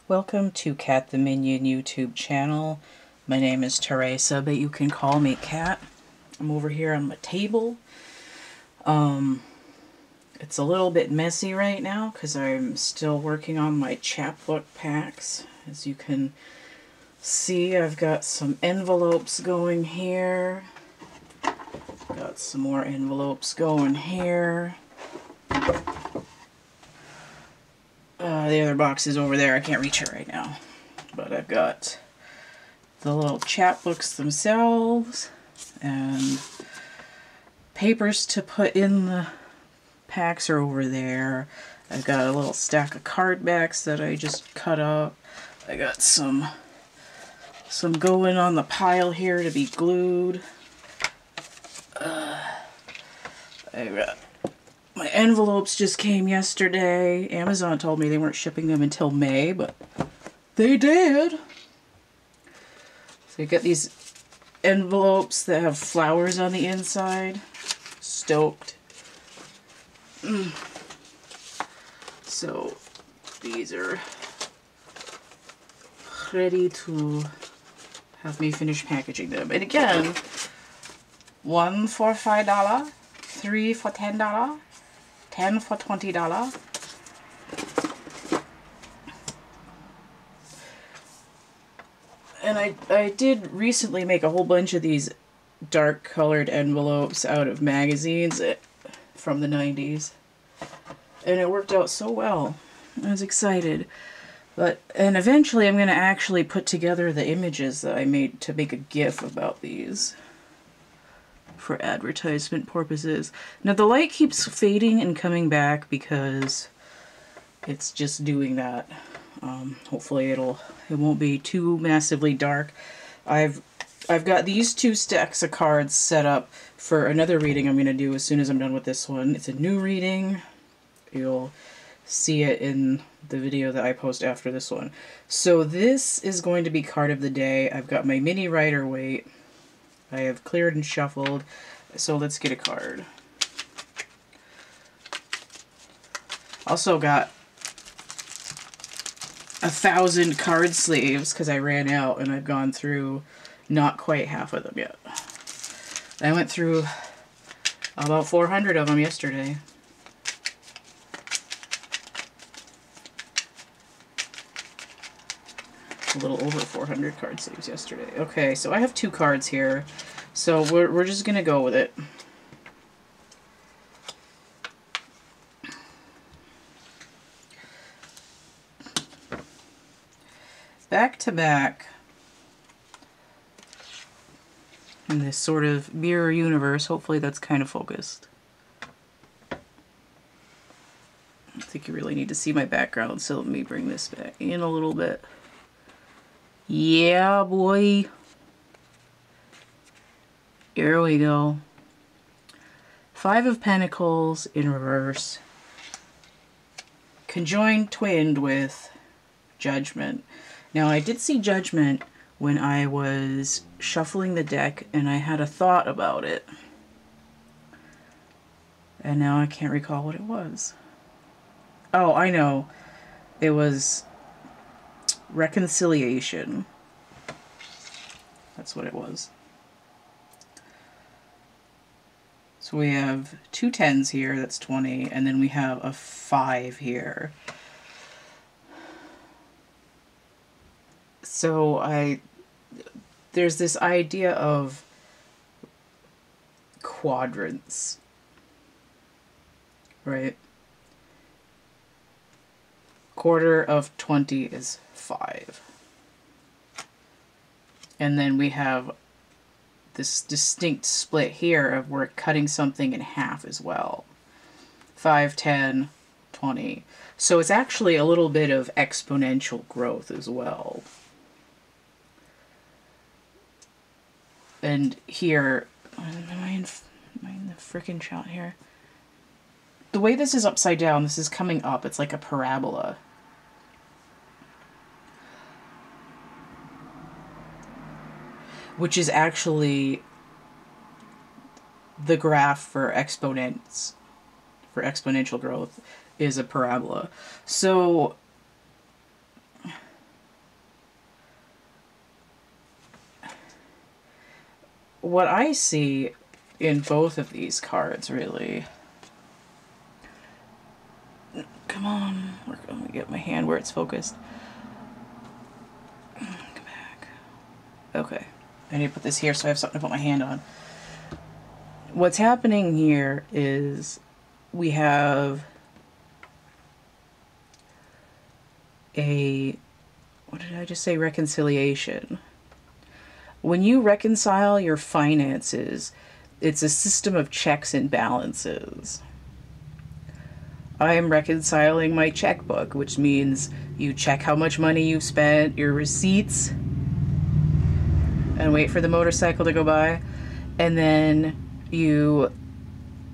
Welcome to CATtheMinion YouTube channel. My name is Theresa, but you can call me Cat. I'm over here on my table. It's a little bit messy right now because I'm still working on my chapbook packs. As you can see, I've got some envelopes going here. Got some more envelopes going here. The other box is over there. I can't reach it right now. But I've got the little chapbooks themselves and papers to put in the packs are over there. I've got a little stack of card backs that I just cut up. I got some going on the pile here to be glued. I got my envelopes just came yesterday. Amazon told me they weren't shipping them until May, but they did. So you got these envelopes that have flowers on the inside. Stoked. So these are ready to have me finish packaging them. And again, 1 for $5, 3 for $10, 10 for $20. And I did recently make a whole bunch of these dark colored envelopes out of magazines from the 90s. And it worked out so well. I was excited. And eventually I'm going to actually put together the images that I made to make a GIF about these for advertisement purposes. Now the light keeps fading and coming back because it's just doing that. Hopefully it won't be too massively dark. I've got these two stacks of cards set up for another reading I'm going to do as soon as I'm done with this one. It's a new reading. You'll see it in the video that I post after this one. So this is going to be card of the day. I've got my mini-Rider-Waite. I have cleared and shuffled, so let's get a card. Also got 1,000 card sleeves because I ran out and I've gone through not quite half of them yet. I went through about 400 of them yesterday. A little over 400 card sleeves yesterday. Okay, so I have 2 cards here, so we're just gonna go with it. Back to back in this sort of mirror universe. Hopefully that's kind of focused. I think you really need to see my background, so let me bring this back in a little bit. Yeah, boy. Here we go. 5 of Pentacles in reverse. Conjoined, twinned with Judgment. Now, I did see Judgment when I was shuffling the deck, and I had a thought about it. And now I can't recall what it was. Oh, I know. It was reconciliation. That's what it was. So we have 2 10s here, that's 20, and then we have a 5 here. So there's this idea of quadrants, right? Quarter of 20 is 5. And then we have this distinct split here of we're cutting something in half as well. 5, 10, 20. So it's actually a little bit of exponential growth as well. And here, am I in the frickin' shot here? The way this is upside down, this is coming up. It's like a parabola. Which is actually the graph for exponents, for exponential growth, is a parabola. So what I see in both of these cards, really... Come on, let me get my hand where it's focused. Come back. Okay, I need to put this here so I have something to put my hand on. What's happening here is we have a, what did I just say, reconciliation. When you reconcile your finances, it's a system of checks and balances. I am reconciling my checkbook, which means you check how much money you've spent, your receipts, and wait for the motorcycle to go by, and then you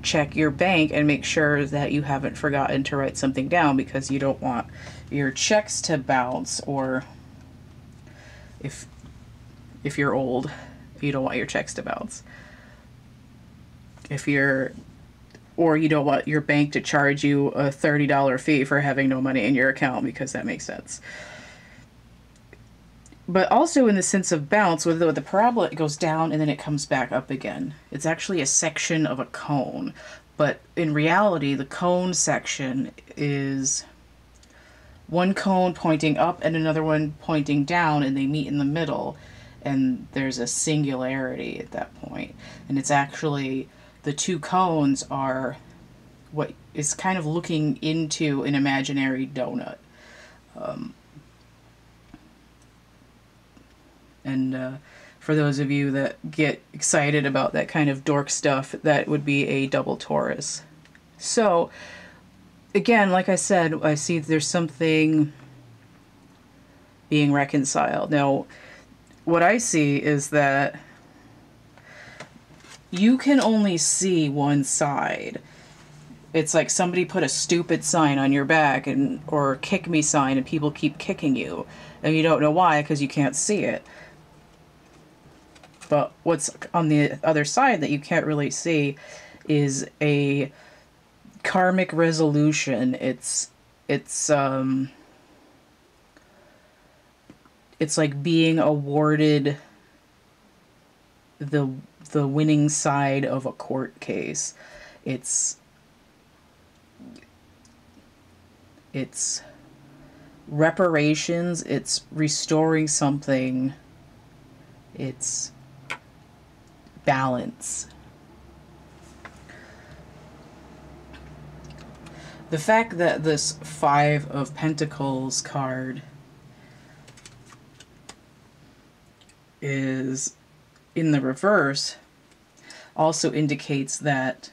check your bank and make sure that you haven't forgotten to write something down, because you don't want your checks to bounce, or if you're old, you don't want your checks to bounce. Or you don't want your bank to charge you a $30 fee for having no money in your account, because that makes sense. But also in the sense of bounce, with the parabola, it goes down and then it comes back up again. It's actually a section of a cone. But in reality, the cone section is one cone pointing up and another one pointing down, and they meet in the middle. And there's a singularity at that point. And it's actually... the two cones are what is kind of looking into an imaginary donut. For those of you that get excited about that kind of dork stuff, that would be a double torus. So, again, like I said, I see there's something being reconciled. Now, what I see is that you can only see one side. It's like somebody put a stupid sign on your back, or kick me sign, and people keep kicking you. And you don't know why, because you can't see it. But what's on the other side that you can't really see is a karmic resolution. It's like being awarded the winning side of a court case. It's reparations, it's restoring something, it's balance. The fact that this Five of Pentacles card is in the reverse also indicates that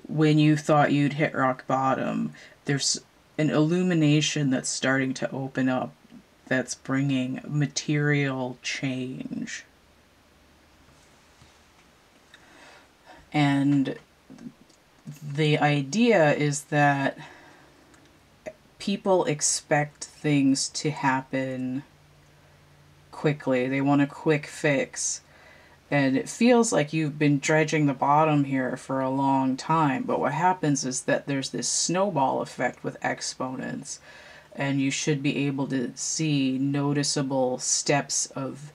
when you thought you'd hit rock bottom, there's an illumination that's starting to open up that's bringing material change. And the idea is that people expect things to happen quickly. They want a quick fix. And it feels like you've been dredging the bottom here for a long time. But what happens is that there's this snowball effect with exponents. And you should be able to see noticeable steps of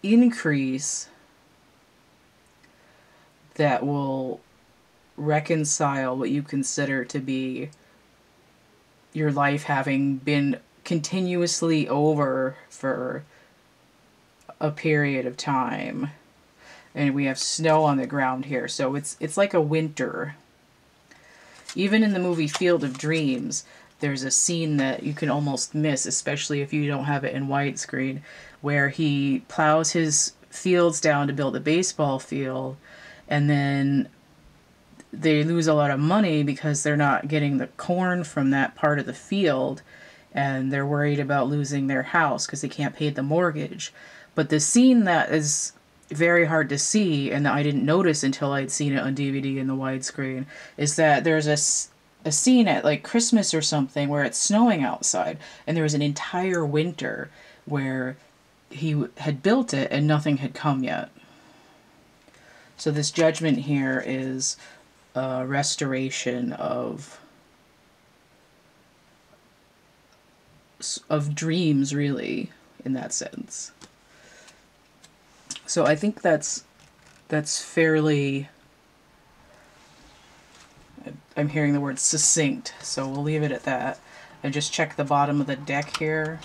increase that will reconcile what you consider to be your life having been continuously over for a period of time. And we have snow on the ground here, so it's like a winter. Even in the movie Field of Dreams, there's a scene that you can almost miss, especially if you don't have it in widescreen, where he plows his fields down to build a baseball field, and then they lose a lot of money because they're not getting the corn from that part of the field, and they're worried about losing their house because they can't pay the mortgage. But the scene that is very hard to see, and that I didn't notice until I'd seen it on DVD in the widescreen, is that there's a scene at like Christmas or something where it's snowing outside, and there was an entire winter where he had built it and nothing had come yet. So this Judgment here is a restoration of dreams, really, in that sense. So I think that's fairly, I'm hearing the word succinct, so we'll leave it at that. And just check the bottom of the deck here.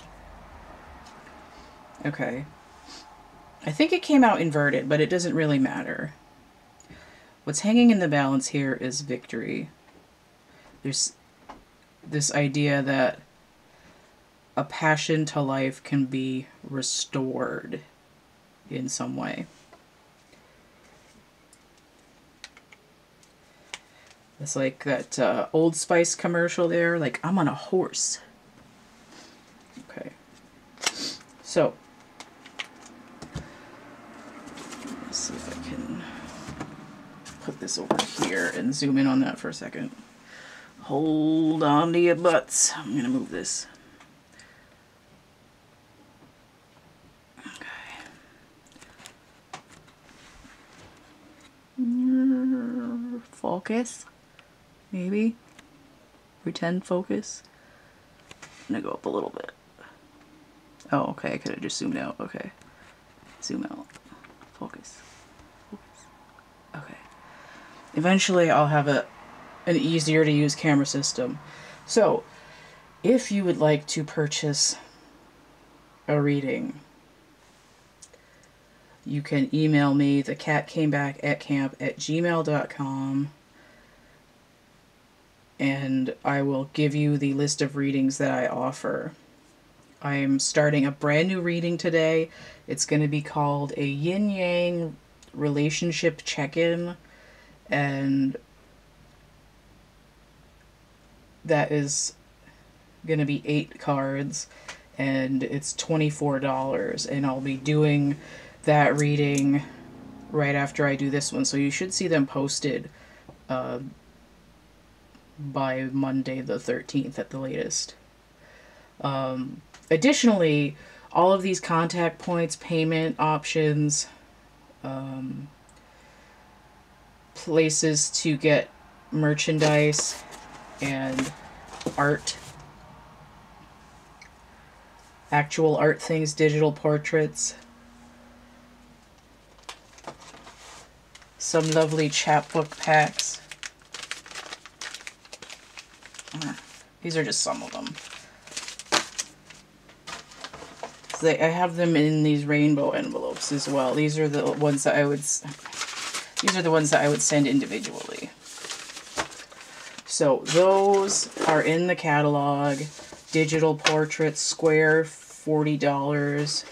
Okay. I think it came out inverted, but it doesn't really matter. What's hanging in the balance here is victory. There's this idea that a passion to life can be restored in some way. It's like that Old Spice commercial there, like, I'm on a horse. Okay. So, let's see if I can put this over here and zoom in on that for a second. Hold on to your butts. I'm going to move this. Okay. Focus. Maybe. Pretend focus. I'm going to go up a little bit. Oh, okay. I could have just zoomed out. Okay. Zoom out. Focus. Focus. Okay. Eventually I'll have an easier to use camera system. So, if you would like to purchase a reading, you can email me, thecatcamebackatcamp@gmail.com, and I will give you the list of readings that I offer. I'm starting a brand new reading today. It's going to be called a yin-yang relationship check-in, and that is going to be 8 cards, and it's $24, and I'll be doing that reading right after I do this one, so you should see them posted by Monday the 13th at the latest. Additionally, all of these contact points, payment options, places to get merchandise and art, actual art things, digital portraits, some lovely chapbook packs. These are just some of them. So I have them in these rainbow envelopes as well. These are the ones that I would send individually. So those are in the catalog. Digital portraits, square, $40.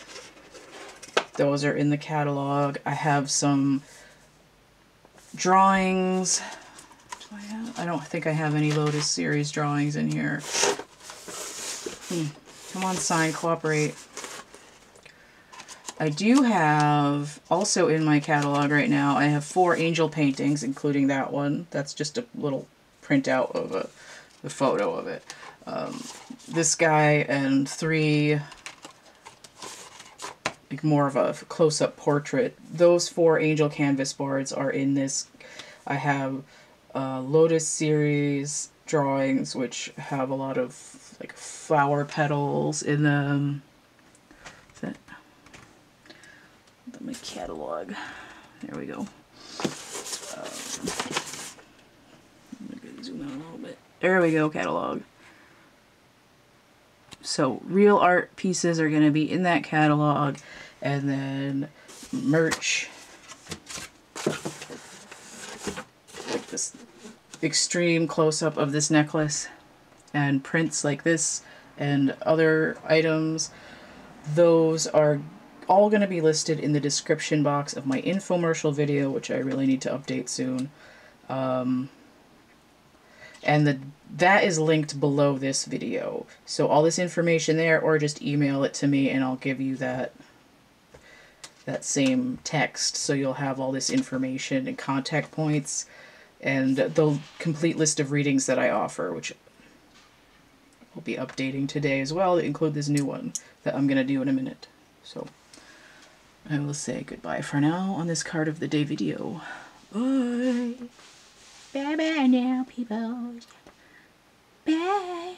Those are in the catalog. I have some drawings. Do I have? I don't think I have any Lotus series drawings in here. Come on, sign, cooperate. I do have, also in my catalog right now, I have 4 angel paintings, including that one. That's just a little printout of the photo of it. This guy and 3, like more of a close-up portrait. Those 4 angel canvas boards are in this. I have Lotus series drawings, which have a lot of like flower petals in them. My catalog. There we go. I'm gonna zoom out a little bit. There we go, catalog. So real art pieces are going to be in that catalog, and then merch, like this extreme close-up of this necklace, and prints like this, and other items. Those are all going to be listed in the description box of my infomercial video, which I really need to update soon. And that is linked below this video. So all this information there, or just email it to me and I'll give you that same text. So you'll have all this information and contact points and the complete list of readings that I offer, which I'll be updating today as well to include this new one that I'm going to do in a minute. So I will say goodbye for now on this card of the day video. Bye. Bye bye now, people. Bye.